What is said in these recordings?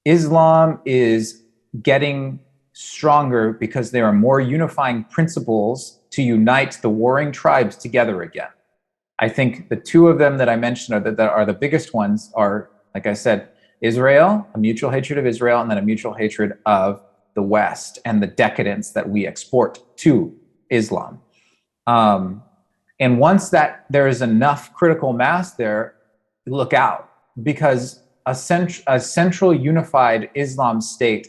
Islam is getting stronger because there are more unifying principles to unite the warring tribes together again. I think the two of them that I mentioned that are the biggest ones are, like I said, Israel, a mutual hatred of Israel, and then a mutual hatred of the West and the decadence that we export to Islam. And once that there is enough critical mass there, look out, because a central unified Islam state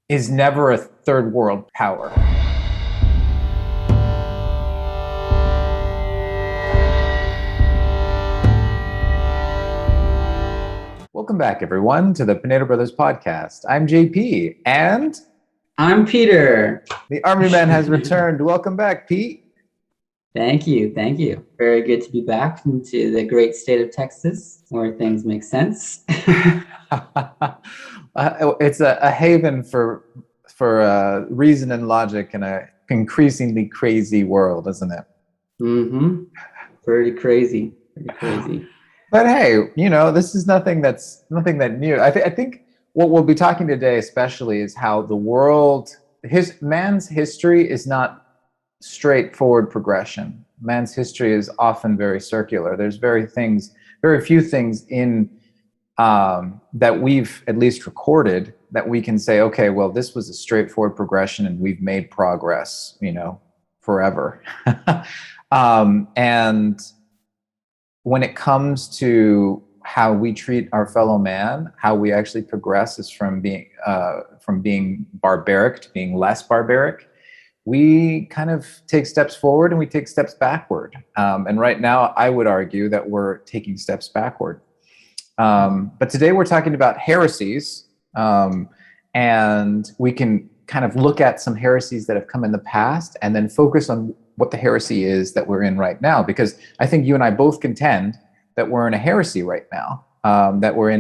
is never a third world power. Welcome back, everyone, to the Pinedo Brothers Podcast. I'm JP, and I'm Peter. The Army Man has returned. Welcome back, Pete. Thank you. Very good to be back into the great state of Texas, where things make sense. It's a haven for reason and logic in an increasingly crazy world, isn't it? Mm-hmm. Pretty crazy. But hey, this is nothing that new. I think what we'll be talking today, especially, is how the world, man's history is not straightforward progression. Man's history is often very circular. There's very few things in that we've at least recorded that we can say, okay, well, this was a straightforward progression and we've made progress, forever. And when it comes to how we treat our fellow man, how we actually progress is from being barbaric to being less barbaric. We kind of take steps forward and we take steps backward. And right now, I would argue that we're taking steps backward. But today we're talking about heresies, and we can kind of look at some heresies that have come in the past and then focus on what the heresy is that we're in right now, because I think you and I both contend that we're in a heresy right now, that we're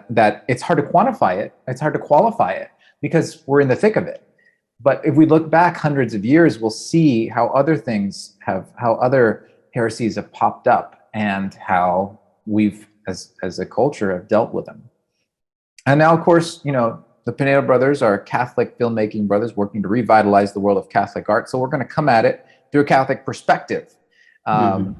that it's hard to quantify it, it's hard to qualify it, because we're in the thick of it. But if we look back hundreds of years, we'll see how other heresies have popped up and how we've, as a culture, have dealt with them. And now, of course, the Pinedo Brothers are Catholic filmmaking brothers working to revitalize the world of Catholic art. So we're going to come at it through a Catholic perspective.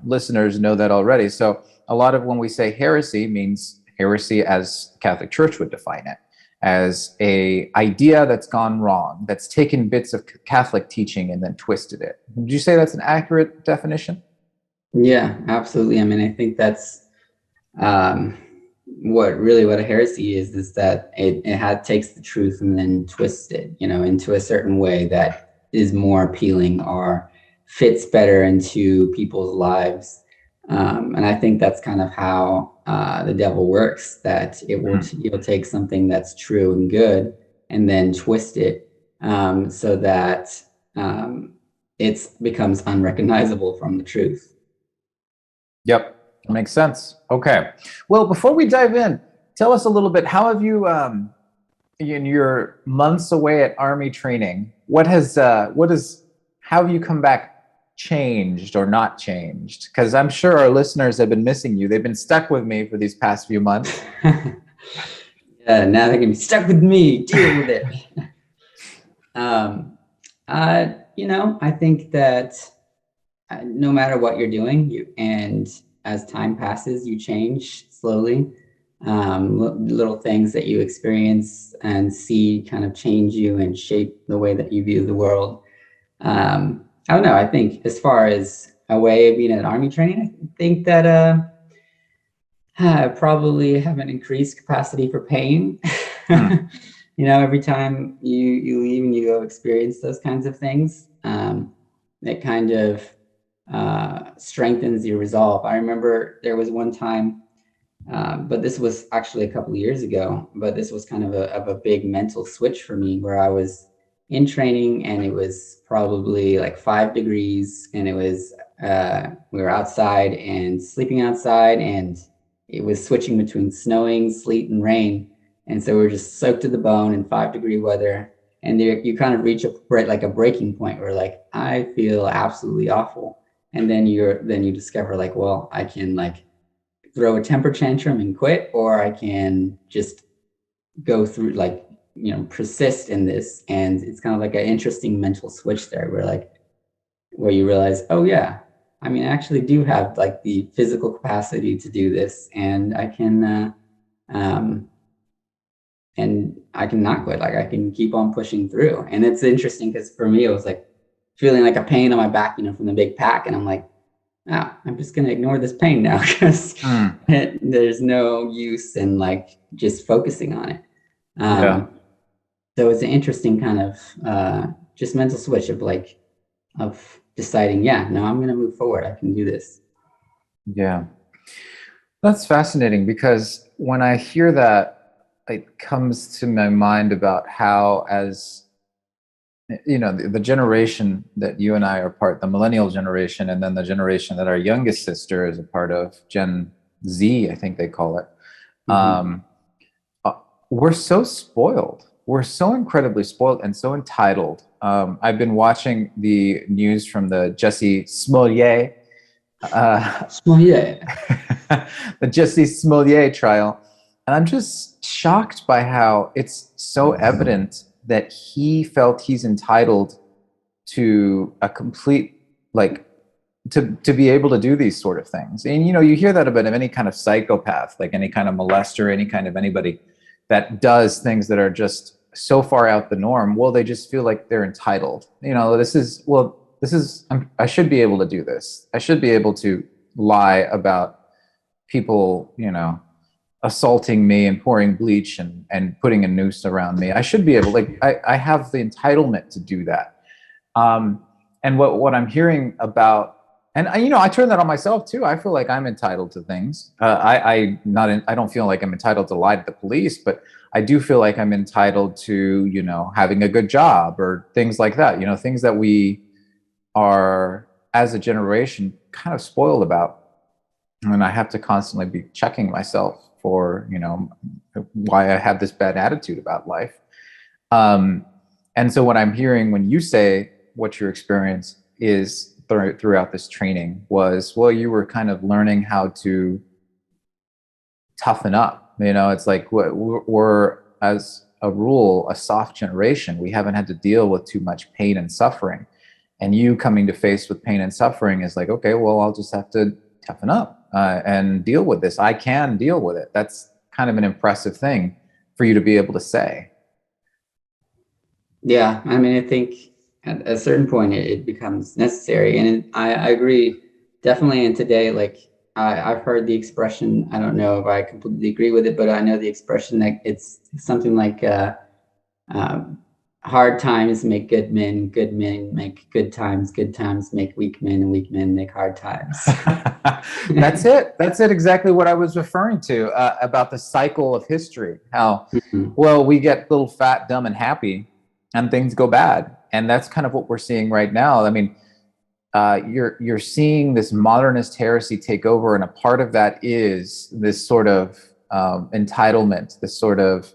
Listeners know that already. So a lot of when we say heresy means heresy as the Catholic Church would define it, as a idea that's gone wrong, that's taken bits of Catholic teaching and then twisted it. Would you say that's an accurate definition? Yeah, absolutely. I mean, I think that's what a heresy is that it takes the truth and then twists it, into a certain way that is more appealing or fits better into people's lives. And I think that's kind of how the devil works, that you'll take something that's true and good and then twist it so that it becomes unrecognizable from the truth. Yep. Makes sense. Okay. Well, before we dive in, tell us a little bit, how have you, in your months away at Army training, how have you come back changed or not changed? Because I'm sure our listeners have been missing you. They've been stuck with me for these past few months. Yeah, now they're going to be stuck with me. Deal with it. I think that no matter what you're doing, and as time passes, you change slowly. Little things that you experience and see kind of change you and shape the way that you view the world. I don't know. I think as far as a way of being at Army training, I think that I probably have an increased capacity for pain. Every time you leave and you go experience those kinds of things, it kind of strengthens your resolve. I remember there was one time, but this was actually a couple of years ago, but this was kind of a big mental switch for me, where I was in training and it was probably like 5 degrees, and it was we were outside and sleeping outside, and it was switching between snowing, sleet, and rain, and so we were just soaked to the bone in 5-degree weather. And there you kind of reach a breaking point where, like, I feel absolutely awful. And then you discover, like, well, I can, like, throw a temper tantrum and quit, or I can just go through, like, persist in this. And it's kind of like an interesting mental switch there where you realize, oh yeah, I mean, I actually do have like the physical capacity to do this, and I can not quit. Like, I can keep on pushing through. And it's interesting because for me, it was like feeling like a pain on my back, from the big pack. And I'm like, I'm just going to ignore this pain now because there's no use in like just focusing on it. So it's an interesting kind of just mental switch of deciding, I'm going to move forward. I can do this. Yeah. That's fascinating, because when I hear that, it comes to my mind about how, as the generation that you and I are part, the millennial generation, and then the generation that our youngest sister is a part of, Gen Z, I think they call it. We're so spoiled. We're so incredibly spoiled and so entitled. I've been watching the news from the Jussie Smollett, the Jussie Smollett trial. And I'm just shocked by how it's so evident that he felt he's entitled to a complete, like, to be able to do these sort of things. And, you hear that about any kind of psychopath, like any kind of molester, any kind of anybody that does things that are just so far out the norm. Well, they just feel like they're entitled. I should be able to do this. I should be able to lie about people, assaulting me and pouring bleach and putting a noose around me. I should be able, I have the entitlement to do that. And what I'm hearing about, and I turn that on myself too. I feel like I'm entitled to things. I don't feel like I'm entitled to lie to the police, but I do feel like I'm entitled to, having a good job or things like that, things that we are, as a generation, kind of spoiled about. And I have to constantly be checking myself for, why I have this bad attitude about life. And so what I'm hearing when you say what your experience is throughout this training was, well, you were kind of learning how to toughen up. It's like we're, as a rule, a soft generation. We haven't had to deal with too much pain and suffering. And you coming to face with pain and suffering is like, okay, well, I'll just have to toughen up and deal with this. I can deal with it. That's kind of an impressive thing for you to be able to say. Yeah, I mean, I think at a certain point it becomes necessary, and I agree definitely. And today, like, I've heard the expression, I don't know if I completely agree with it, but I know the expression that it's something like hard times make good men make good times make weak men, and weak men make hard times. That's it exactly what I was referring to about the cycle of history, how well, we get little fat, dumb, and happy, and things go bad. And that's kind of what we're seeing right now. I mean, you're seeing this modernist heresy take over, and a part of that is this sort of entitlement, this sort of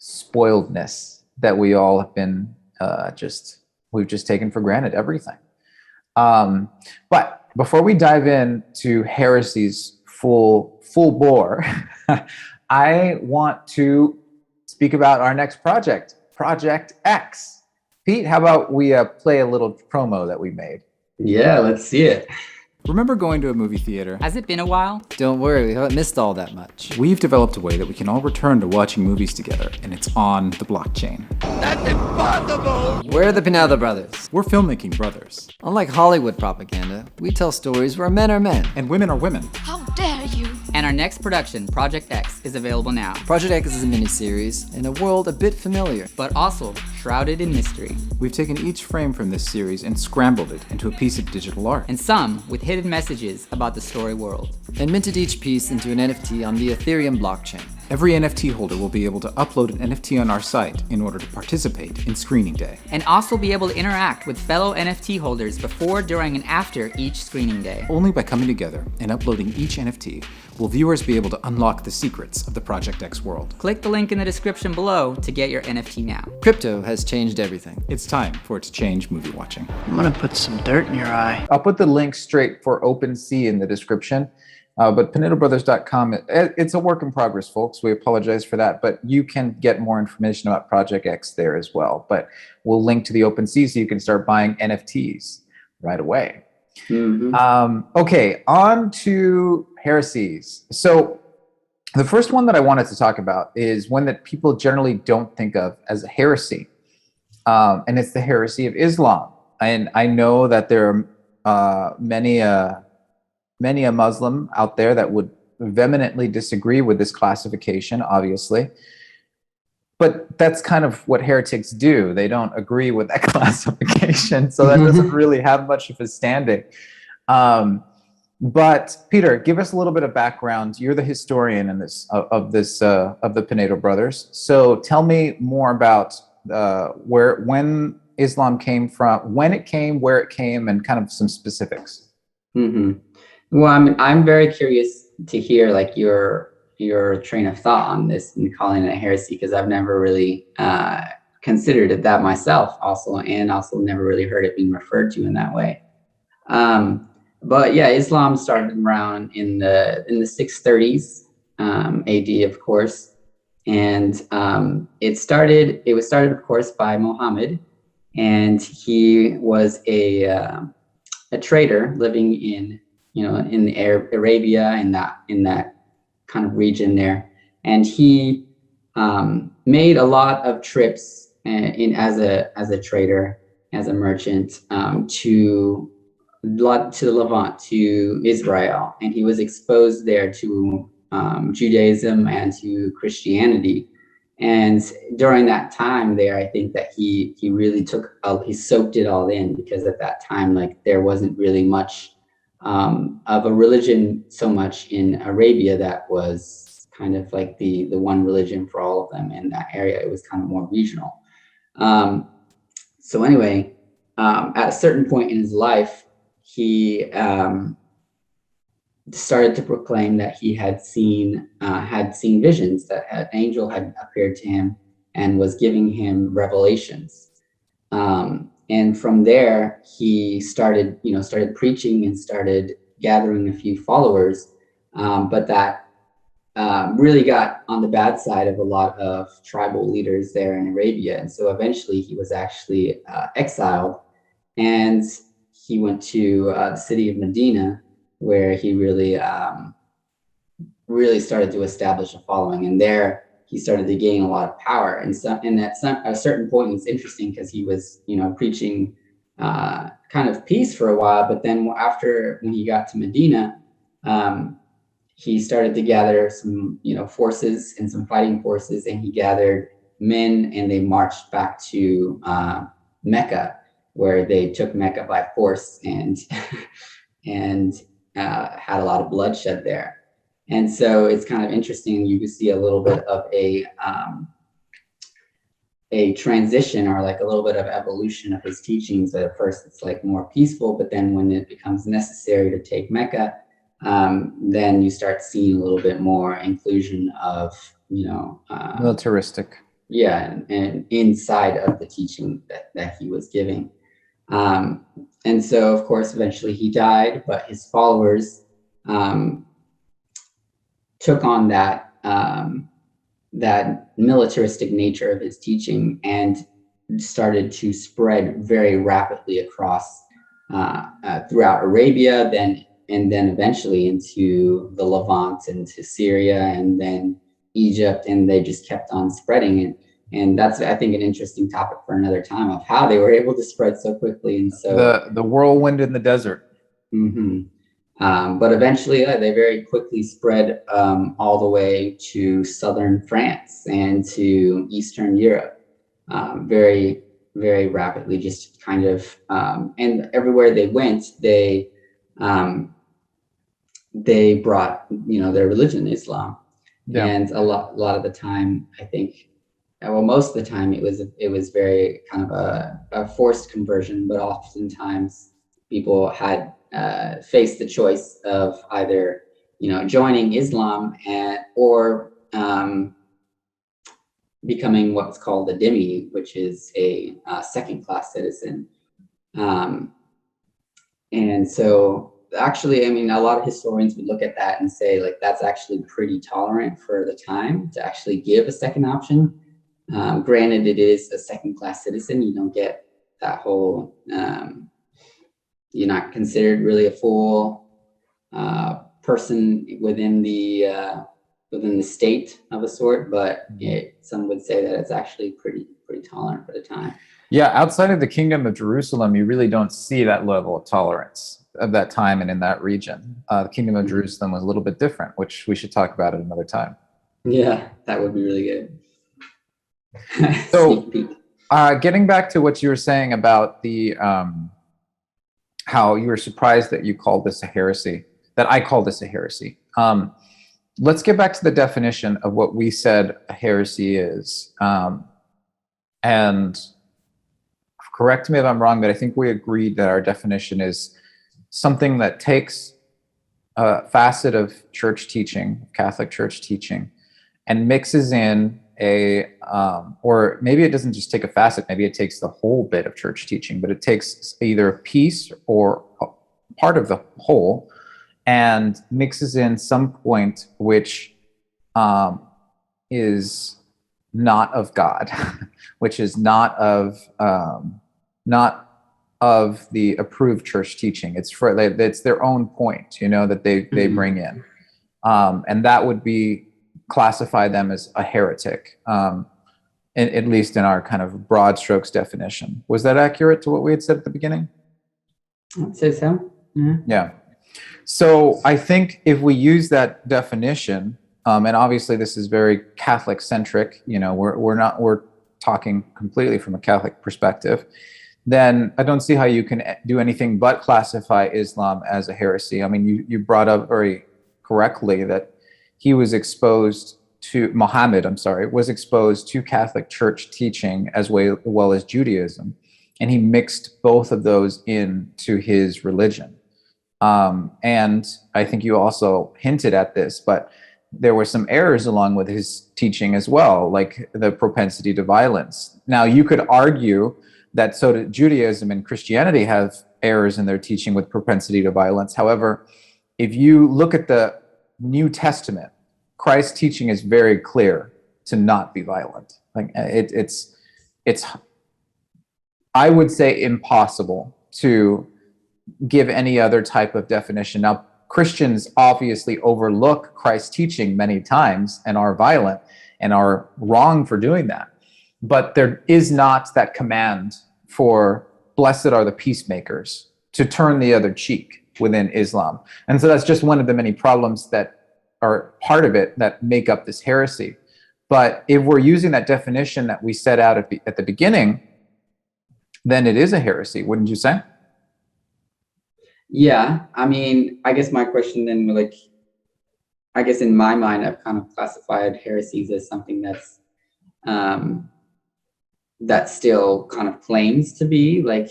spoiledness that we all have been we've just taken for granted everything. But before we dive into Heresies full bore, I want to speak about our next project, Project X. Pete, how about we play a little promo that we made? Yeah, let's see it. Remember going to a movie theater? Has it been a while? Don't worry, we haven't missed all that much. We've developed a way that we can all return to watching movies together, and it's on the blockchain. That's impossible! We're the Pinedo Brothers. We're filmmaking brothers. Unlike Hollywood propaganda, we tell stories where men are men. And women are women. How dare you! And our next production, Project X, is available now. Project X is a miniseries in a world a bit familiar, but also shrouded in mystery. We've taken each frame from this series and scrambled it into a piece of digital art. And some with hidden messages about the story world. And minted each piece into an NFT on the Ethereum blockchain. Every NFT holder will be able to upload an NFT on our site in order to participate in Screening Day. And also be able to interact with fellow NFT holders before, during, and after each Screening Day. Only by coming together and uploading each NFT will viewers be able to unlock the secrets of the Project X world. Click the link in the description below to get your NFT now. Crypto has changed everything. It's time for it to change movie watching. I'm gonna put some dirt in your eye. I'll put the link straight for OpenSea in the description. But PinedoBrothers.com, it's a work in progress, folks. We apologize for that, but you can get more information about Project X there as well. But we'll link to the OpenSea so you can start buying NFTs right away. Okay, on to heresies. So the first one that I wanted to talk about is one that people generally don't think of as a heresy, and it's the heresy of Islam. And I know that there are many a Muslim out there that would vehemently disagree with this classification, obviously. But that's kind of what heretics do. They don't agree with that classification, so that doesn't really have much of a standing. But Peter, give us a little bit of background. You're the historian in this of the Pinedo Brothers. So tell me more about when Islam came from, when it came, where it came, and kind of some specifics. Well, I'm very curious to hear like your train of thought on this and calling it a heresy, because I've never really considered it that myself and also never really heard it being referred to in that way. But yeah, Islam started around in the 630s AD, of course, and it was started, of course, by Muhammad, and he was a trader living in Arabia, in that kind of region there, and he made a lot of trips as a trader, as a merchant, to the Levant, to Israel, and he was exposed there to Judaism and to Christianity. And during that time there, I think that he really he soaked it all in, because at that time, like, there wasn't really much of a religion so much in Arabia that was kind of like the one religion for all of them in that area. It was kind of more regional. So anyway, at a certain point in his life, he started to proclaim that he had seen visions, that an angel had appeared to him and was giving him revelations. And from there, he started preaching and started gathering a few followers. But that really got on the bad side of a lot of tribal leaders there in Arabia. And so eventually he was actually exiled, and he went to the city of Medina, where he really started to establish a following. And there he started to gain a lot of power. And at a certain point, it's interesting because he was, preaching kind of peace for a while. But then when he got to Medina, he started to gather some, forces and some fighting forces, and he gathered men, and they marched back to Mecca, where they took Mecca by force and had a lot of bloodshed there. And so it's kind of interesting. You can see a little bit of a transition, or like a little bit of evolution of his teachings. At first it's like more peaceful, but then when it becomes necessary to take Mecca, then you start seeing a little bit more inclusion of, militaristic. Yeah, and inside of the teaching that he was giving. And so, of course, eventually he died, but his followers took on that militaristic nature of his teaching and started to spread very rapidly across throughout Arabia, and then eventually into the Levant, into Syria, and then Egypt, and they just kept on spreading it. And that's, I think, an interesting topic for another time, of how they were able to spread so quickly. And so the whirlwind in the desert. But eventually, they very quickly spread all the way to southern France and to Eastern Europe, very, very rapidly. Just kind of, and everywhere they went, they brought, their religion, Islam. Yeah. And a lot of the time, I think, well, most of the time, it was very kind of a forced conversion, but oftentimes people had faced the choice of either, joining Islam or becoming what's called a dhimmi, which is a second-class citizen. And so actually, I mean, a lot of historians would look at that and say, like, that's actually pretty tolerant for the time to actually give a second option. Granted, it is a second-class citizen. You don't get that whole, you're not considered really a full person within the state of a sort, but some would say that it's actually pretty tolerant for the time. Yeah, outside of the Kingdom of Jerusalem, you really don't see that level of tolerance of that time and in that region. The Kingdom of Jerusalem was a little bit different, which we should talk about at another time. Yeah, that would be really good. So, getting back to what you were saying about the how you were surprised that you called this a heresy, that I called this a heresy. Let's get back to the definition of what we said a heresy is. And correct me if I'm wrong, but I think we agreed that our definition is something that takes a facet of church teaching, Catholic church teaching, and mixes in or maybe it doesn't just take a facet, maybe it takes the whole bit of church teaching, but it takes either a piece or part of the whole and mixes in some point which is not of God, which is not of the approved church teaching. It's their own point, that they bring in, and that would classify them as a heretic, at least in our kind of broad strokes definition. Was that accurate to what we had said at the beginning? I'd say so. Yeah. So I think if we use that definition, and obviously this is very Catholic centric, we're talking completely from a Catholic perspective, then I don't see how you can do anything but classify Islam as a heresy. I mean, you brought up very correctly that Muhammad was exposed to Catholic church teaching as well as Judaism, and he mixed both of those into his religion. And I think you also hinted at this, but there were some errors along with his teaching as well, like the propensity to violence. Now, you could argue that so did Judaism and Christianity have errors in their teaching with propensity to violence. However, if you look at the New Testament, Christ's teaching is very clear to not be violent. Like it's I would say impossible to give any other type of definition. Now, Christians obviously overlook Christ's teaching many times and are violent and are wrong for doing that. But there is not that command for blessed are the peacemakers to turn the other cheek within Islam. And so that's just one of the many problems that are part of it that make up this heresy. But if we're using that definition that we set out at the beginning, then it is a heresy, wouldn't you say? Yeah, I mean, I guess my question then, I guess in my mind, I've kind of classified heresies as something that's that still kind of claims to be like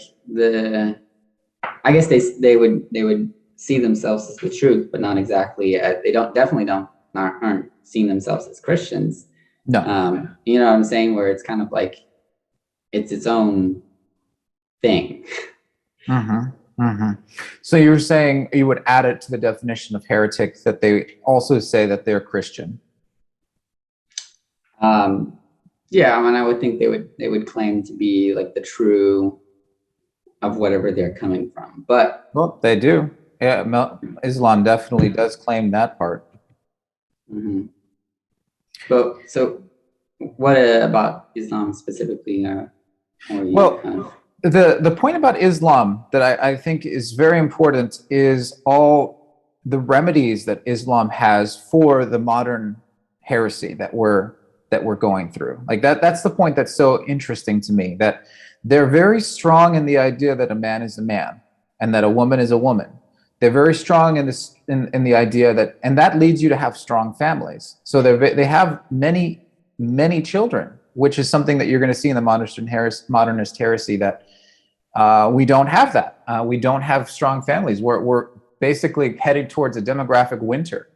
I guess they would see themselves as the truth, but not exactly. They aren't seeing themselves as Christians. No, you know what I'm saying? Where it's kind of like it's its own thing. So you're saying you would add it to the definition of heretic that they also say that they're Christian? Yeah, I mean, I would think they would claim to be like the true of whatever they're coming from, but well, they do. Yeah, Islam definitely does claim that part. But so, what about Islam specifically? The point about Islam that I think is very important is all the remedies that Islam has for the modern heresy that we're going through. Like that's the point that's so interesting to me, that they're very strong in the idea that a man is a man and that a woman is a woman. They're very strong in the idea that, and that leads you to have strong families. So they have many children, which is something that you're going to see in the modernist heresy, that we don't have that. We don't have strong families. We're basically headed towards a demographic winter.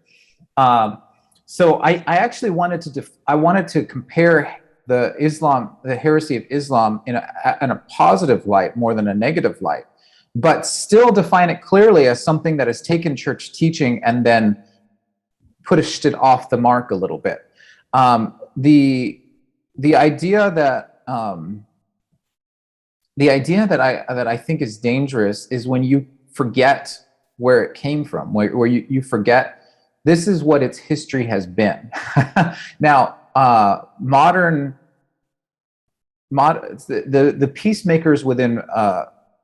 So I actually wanted to compare the heresy of Islam in a positive light more than a negative light, but still define it clearly as something that has taken church teaching and then pushed it off the mark a little bit. The idea that I think is dangerous is when you forget where it came from, where you forget this is what its history has been. Now, the peacemakers within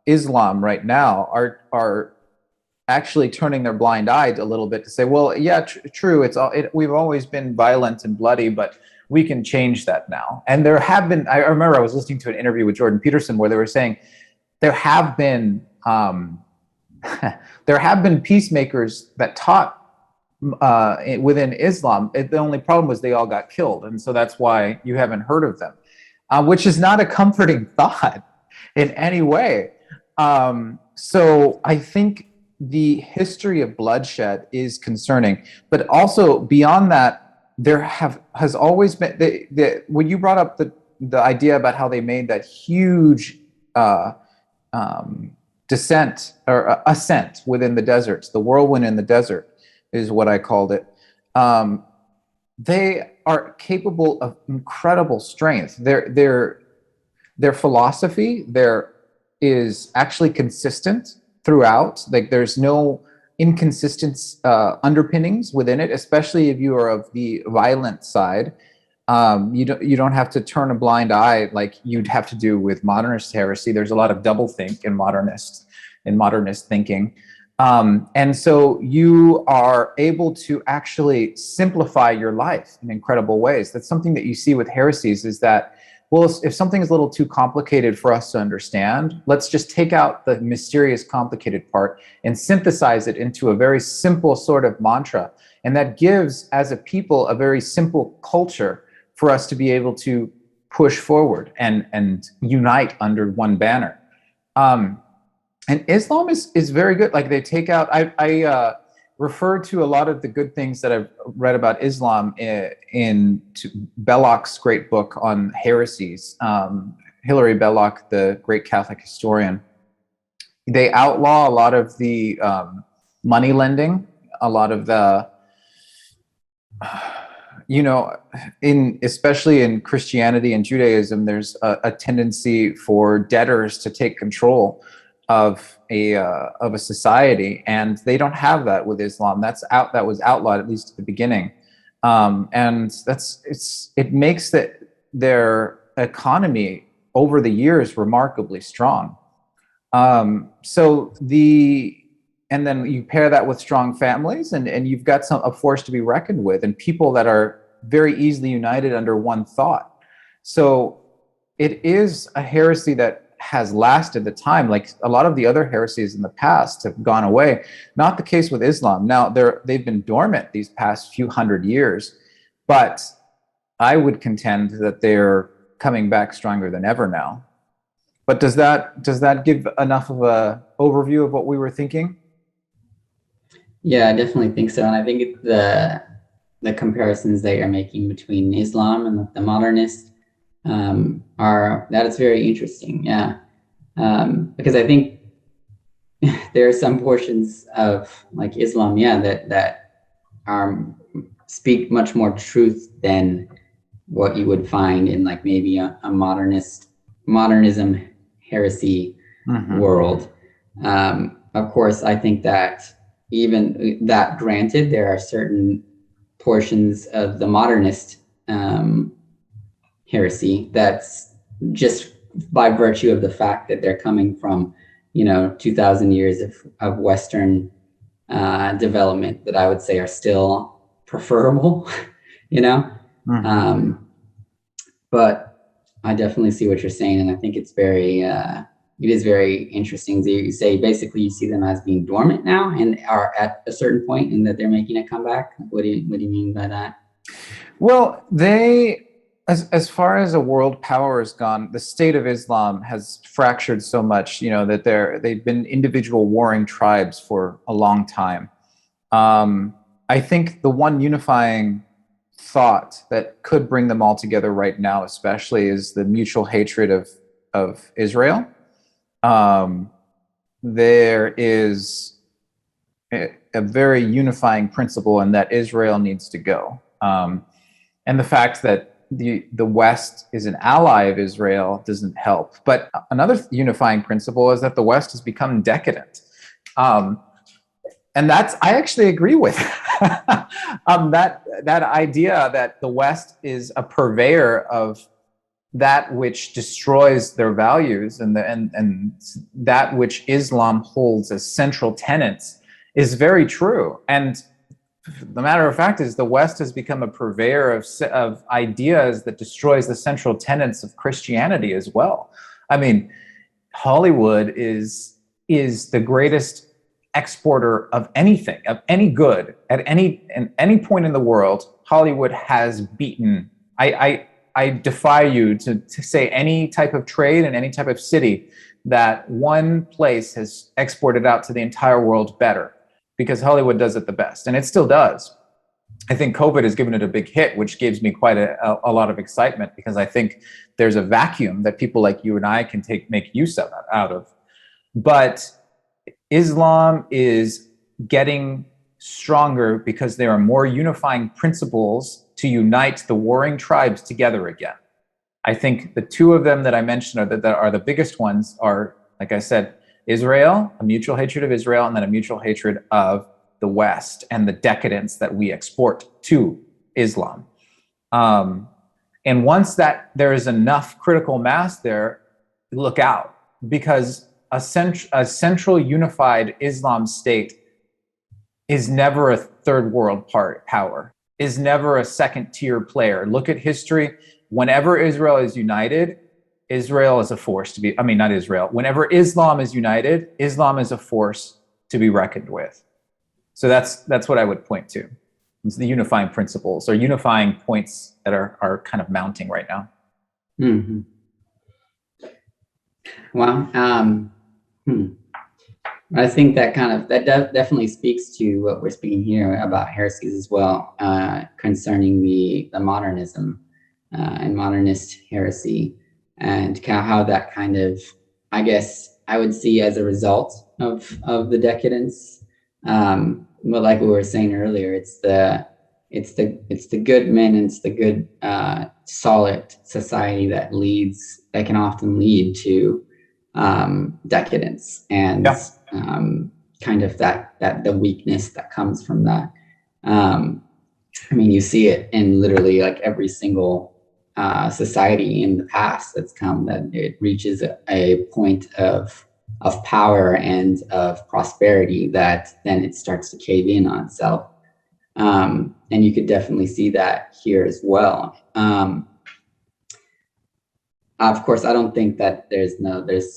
Islam right now are actually turning their blind eye a little bit to say, well, yeah, true, we've always been violent and bloody, but we can change that now. And there have been, I remember I was listening to an interview with Jordan Peterson where they were saying there have been peacemakers that taught within Islam. The only problem was they all got killed, and so that's why you haven't heard of them, which is not a comforting thought in any way. So I think the history of bloodshed is concerning, but also beyond that, there has always been when you brought up the idea about how they made that huge descent or ascent within the deserts, the whirlwind in the desert is what I called it. They are capable of incredible strength. Their philosophy is actually consistent throughout. Like there's no inconsistent underpinnings within it, especially if you are of the violent side. You don't have to turn a blind eye like you'd have to do with modernist heresy. There's a lot of doublethink in modernist thinking. And so you are able to actually simplify your life in incredible ways. That's something that you see with heresies, is that, well, if something is a little too complicated for us to understand, let's just take out the mysterious, complicated part and synthesize it into a very simple sort of mantra. And that gives, as a people, a very simple culture for us to be able to push forward and unite under one banner. And Islam is very good. Like they take out, I refer to a lot of the good things that I've read about Islam in Belloc's great book on heresies. Hilary Belloc, the great Catholic historian. They outlaw a lot of the money lending, a lot of the, especially in Christianity and Judaism, there's a tendency for debtors to take control of a society, and they don't have that with Islam. That was outlawed, at least at the beginning, and it makes their economy over the years remarkably strong. And then you pair that with strong families, and you've got a force to be reckoned with, and people that are very easily united under one thought. So it is a heresy that has lasted the time. Like a lot of the other heresies in the past have gone away. Not the case with Islam. Now they've been dormant these past few hundred years, but I would contend that they're coming back stronger than ever now. But does that give enough of a overview of what we were thinking? Yeah, I definitely think so. And I think the comparisons that you're making between Islam and the modernist that is very interesting. Yeah. Because I think there are some portions of like Islam, that speak much more truth than what you would find in like maybe a modernism heresy world. Of course, I think that even that granted, there are certain portions of the modernist heresy that's just by virtue of the fact that they're coming from 2,000 years of Western development that I would say are still preferable. But I definitely see what you're saying, and I think it's it is very interesting. You say basically you see them as being dormant now and are at a certain point and that they're making a comeback. What do you mean by that? Well, as far as a world power has gone, the state of Islam has fractured so much, that they've been individual warring tribes for a long time. I think the one unifying thought that could bring them all together right now, especially, is the mutual hatred of Israel. there is a very unifying principle, and that Israel needs to go. And the fact that the West is an ally of Israel doesn't help. But another unifying principle is that the West has become decadent. And I actually agree with that idea that the West is a purveyor of that which destroys their values, and that which Islam holds as central tenets is very true. And the matter of fact is the West has become a purveyor of ideas that destroys the central tenets of Christianity as well. I mean, Hollywood is the greatest exporter of anything, of any good at any point in the world. Hollywood has beaten. I defy you to say any type of trade in any type of city that one place has exported out to the entire world better, because Hollywood does it the best, and it still does. I think COVID has given it a big hit, which gives me quite a lot of excitement, because I think there's a vacuum that people like you and I can make use out of. But Islam is getting stronger because there are more unifying principles to unite the warring tribes together again. I think the two of them that I mentioned that are the biggest ones are, like I said, Israel, a mutual hatred of Israel, and then a mutual hatred of the West and the decadence that we export to Islam. And once that there is enough critical mass there, look out, because a central unified Islam state is never a third world power, is never a second tier player. Look at history. Whenever Israel is united, Israel is a force to be, not Israel. Whenever Islam is united, Islam is a force to be reckoned with. So that's what I would point to. It's the unifying principles or unifying points that are kind of mounting right now. Mm-hmm. Well, I think that definitely speaks to what we're speaking here about heresies as well, concerning the modernism and modernist heresy, and how that kind of, I guess I would see as a result of the decadence. But like we were saying earlier, it's the good men, it's the good solid society that can often lead to decadence and kind of that the weakness that comes from that. You see it in literally like every single society in the past that's come, that it reaches a point of power and of prosperity that then it starts to cave in on itself. And you could definitely see that here as well. Of course, I don't think that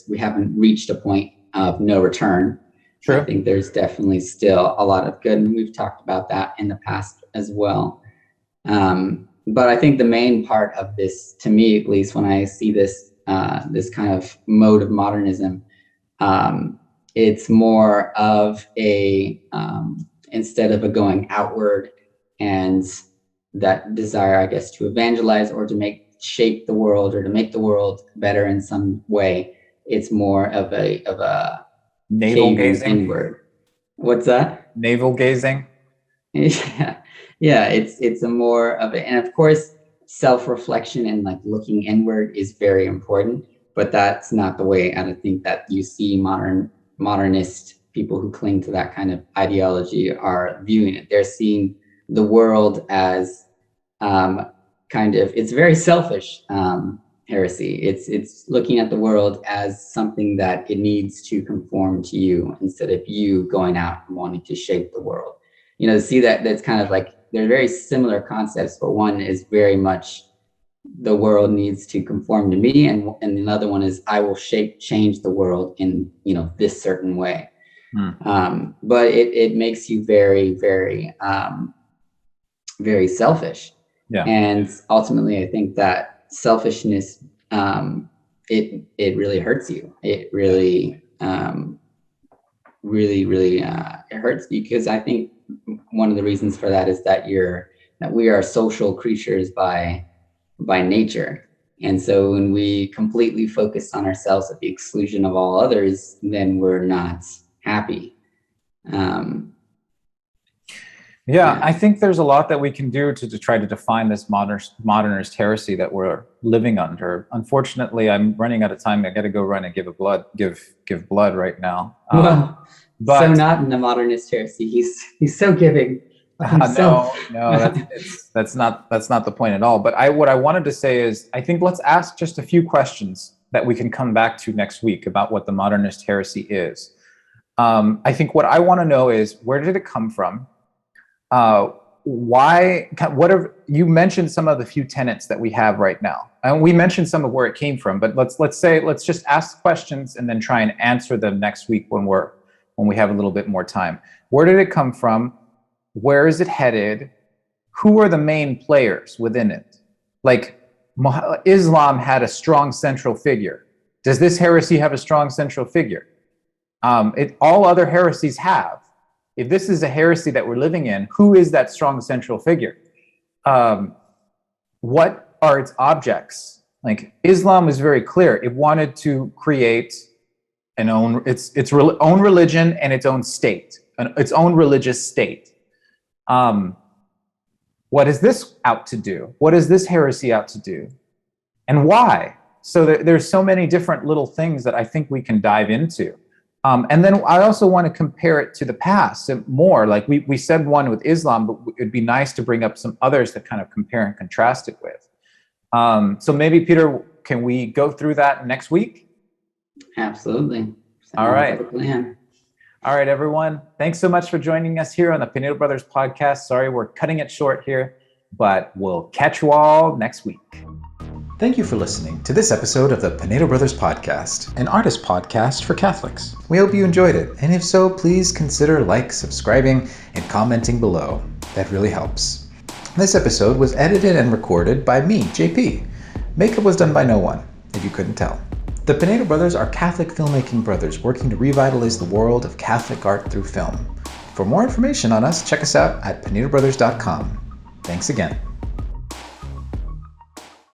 we haven't reached a point of no return. True. I think there's definitely still a lot of good, and we've talked about that in the past as well. But I think the main part of this, to me at least, when I see this kind of mode of modernism, it's more of instead of a going outward and that desire, I guess, to evangelize or to shape the world or to make the world better in some way, it's more of a navel gazing inward. What's that? Navel gazing. Yeah, it's a more of it, and of course, self-reflection and like looking inward is very important. But that's not the way I think that you see modernist people who cling to that kind of ideology are viewing it. They're seeing the world as it's very selfish heresy. It's looking at the world as something that it needs to conform to you instead of you going out and wanting to shape the world. See that's kind of like, they're very similar concepts, but one is very much the world needs to conform to me, and another one is I will change the world in this certain way. But it makes you very, very very selfish. Yeah. And ultimately, I think that selfishness it really hurts you. It really it hurts, because I think one of the reasons for that is that we are social creatures by nature. And so when we completely focus on ourselves at the exclusion of all others, then we're not happy. I think there's a lot that we can do to try to define this modernist heresy that we're living under. Unfortunately, I'm running out of time. I got to go run and give blood right now. But so not in the modernist heresy. He's so giving. No, that's not the point at all. But what I wanted to say is, I think let's ask just a few questions that we can come back to next week about what the modernist heresy is. I think what I want to know is, where did it come from? Why? You mentioned some of the few tenets that we have right now, and we mentioned some of where it came from. But let's just ask questions and then try and answer them next week when we have a little bit more time. Where did it come from? Where is it headed? Who are the main players within it? Like, Islam had a strong central figure. Does this heresy have a strong central figure? All other heresies have. If this is a heresy that we're living in, who is that strong central figure? What are its objects? Like, Islam is very clear. It wanted to create its own religion and its own state, its own religious state. What is this out to do? What is this heresy out to do? And why? So there's so many different little things that I think we can dive into. And then I also want to compare it to the past more. Like we said one with Islam, but it'd be nice to bring up some others that kind of compare and contrast it with. So maybe, Peter, can we go through that next week? Absolutely. All right. All right, everyone. Thanks so much for joining us here on the Pinedo Brothers Podcast. Sorry, we're cutting it short here, but we'll catch you all next week. Thank you for listening to this episode of the Pinedo Brothers Podcast, an artist podcast for Catholics. We hope you enjoyed it, and if so, please consider subscribing, and commenting below. That really helps. This episode was edited and recorded by me, JP. Makeup was done by no one, if you couldn't tell. The Pinedo Brothers are Catholic filmmaking brothers working to revitalize the world of Catholic art through film. For more information on us, check us out at pinedobrothers.com. Thanks again.